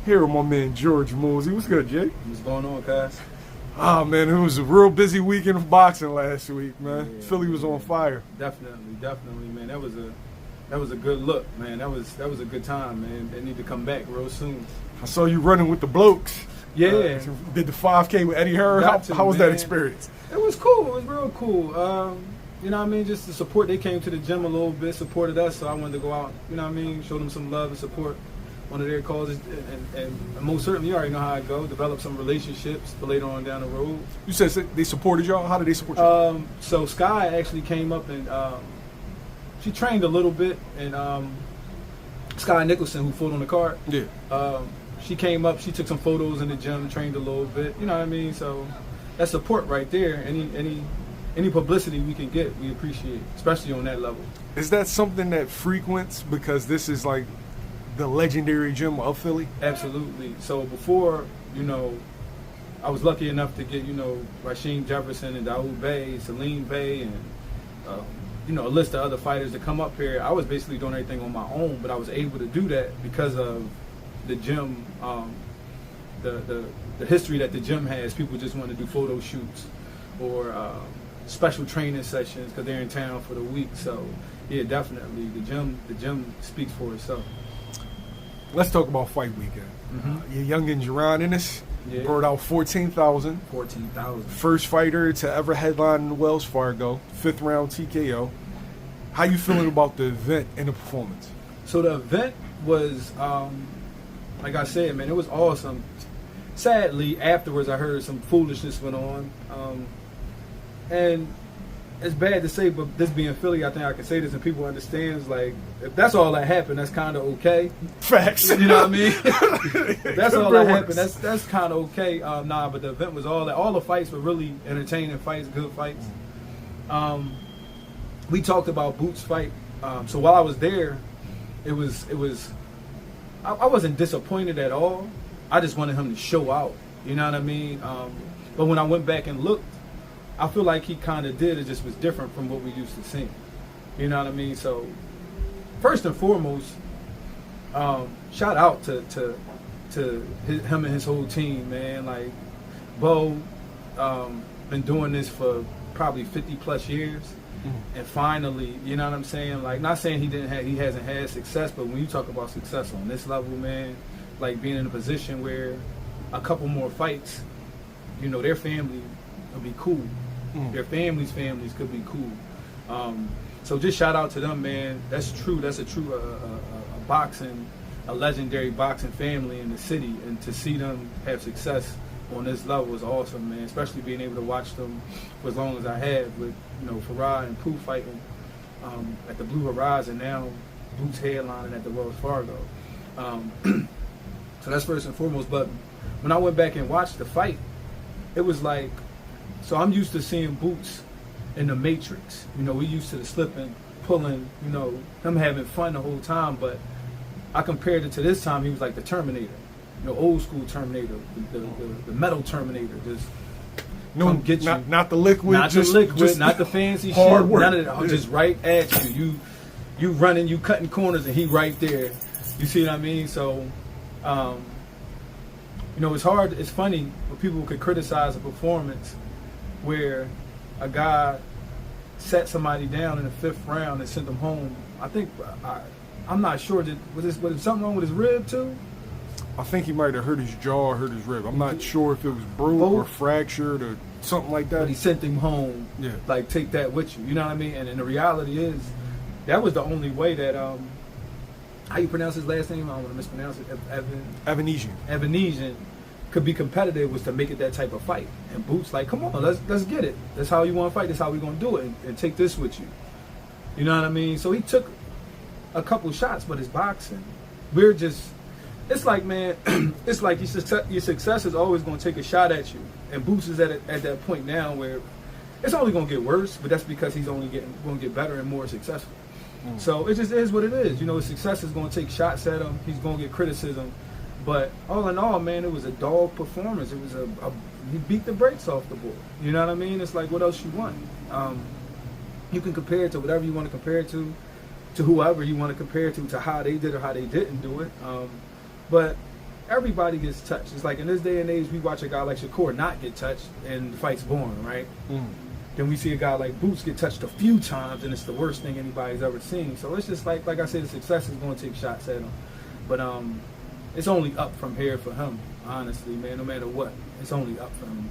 Here with my man George Mosee. What's good, Jay? What's going on, cuz? Ah, man, it was a real busy weekend of boxing last week, man. Yeah, Philly was on fire. Definitely, man. That was a good look, man. That was a good time, man. They need to come back real soon. I saw you running with the blokes. Yeah. Did the 5K with Eddie Hearn. How was that experience? It was cool. It was real cool. You know what I mean? Just the support. They came to the gym a little bit, supported us, so I wanted to go out, you know what I mean, show them some love and support one of their causes, and most certainly you already know how it goes, develop some relationships for later on down the road. You said they supported y'all? How did they support you? So Sky actually came up and she trained a little bit, and Sky Nicholson, who fought on the card, she came up, she took some photos in the gym, trained a little bit, you know what I mean? So that support right there, any publicity we can get, we appreciate, especially on that level. Is that something that frequents because this is like the legendary gym of Philly? Absolutely. So before, you know, I was lucky enough to get, you know, Rasheem Jefferson and Daoud Bey, Salim Bey, and, you know, a list of other fighters to come up here. I was basically doing everything on my own, but I was able to do that because of the gym, the history that the gym has. People just want to do photo shoots or special training sessions because they're in town for the week. So, yeah, definitely, the gym speaks for itself. Let's talk about fight weekend. Your youngin' Jaron Ennis brought out 14,000. 14,000. First fighter to ever headline Wells Fargo. 5th round TKO. How you feeling about the event and the performance? So the event was, like I said, man, it was awesome. Sadly, afterwards, I heard some foolishness went on, and it's bad to say, but this being Philly, I think I can say this and people understand. Like, if that's all that happened, that's kind of okay. Facts. You know what I mean? If that's all that happened, that's kind of okay. Nah, but the event was all the fights were really entertaining fights, good fights. We talked about Boot's fight. So while I was there, it was. I wasn't disappointed at all. I just wanted him to show out. You know what I mean? But when I went back and looked, I feel like he kind of did. It just was different from what we used to see. You know what I mean? So, first and foremost, shout out to him and his whole team, man. Like, Bo, been doing this for probably 50 plus years, and finally, you know what I'm saying? Like, not saying he hasn't had success, but when you talk about success on this level, man, like being in a position where a couple more fights, you know, their family would be cool. Their families could be cool. So just shout out to them, man. That's true. That's a true a legendary boxing family in the city, and to see them have success on this level is awesome, man. Especially being able to watch them for as long as I have, with, you know, Farah and Pooh fighting at the Blue Horizon, now Boots headlining at the Wells Fargo. So that's first and foremost. But when I went back and watched the fight, it was like, so I'm used to seeing Boots in the Matrix. You know, we used to the slipping, pulling, you know, him having fun the whole time. But I compared it to this time, he was like the Terminator. You know, old school Terminator, the metal Terminator. Just come get you. Not the liquid. Not the liquid, not the fancy hard shit. Work. None of that. Just right at you. You running, you cutting corners, and he right there. You see what I mean? So, you know, it's hard. It's funny when people could criticize a performance where a guy sat somebody down in the 5th round and sent them home. I think I'm not sure. Was something wrong with his rib too? I think he might have hurt his jaw or hurt his rib. I'm not sure if it was broke or fractured or something like that. But he sent him home. Yeah. Like, take that with you. You know what I mean? And the reality is, that was the only way that how you pronounce his last name? I don't want to mispronounce it. Avaneysan could be competitive, was to make it that type of fight. And Boots like, come on, let's get it. That's how you want to fight. That's how we're going to do it, and take this with you. You know what I mean? So he took a couple shots, but his boxing, we're just, it's like, man, it's like your success is always going to take a shot at you. And Boots is at that point now where it's only going to get worse, but that's because he's only going to get better and more successful. So it just is what it is. You know, his success is going to take shots at him. He's going to get criticism. But all in all, man, it was a dog performance. It was he beat the brakes off the board. You know what I mean? It's like, what else you want? You can compare it to whatever you want to compare it to whoever you want to compare it to how they did or how they didn't do it. But everybody gets touched. It's like in this day and age, we watch a guy like Shakur not get touched, and the fight's boring, right? Then we see a guy like Boots get touched a few times, and it's the worst thing anybody's ever seen. So it's just like I said, the success is going to take shots at him. But it's only up from here for him, honestly, man. No matter what, it's only up for him.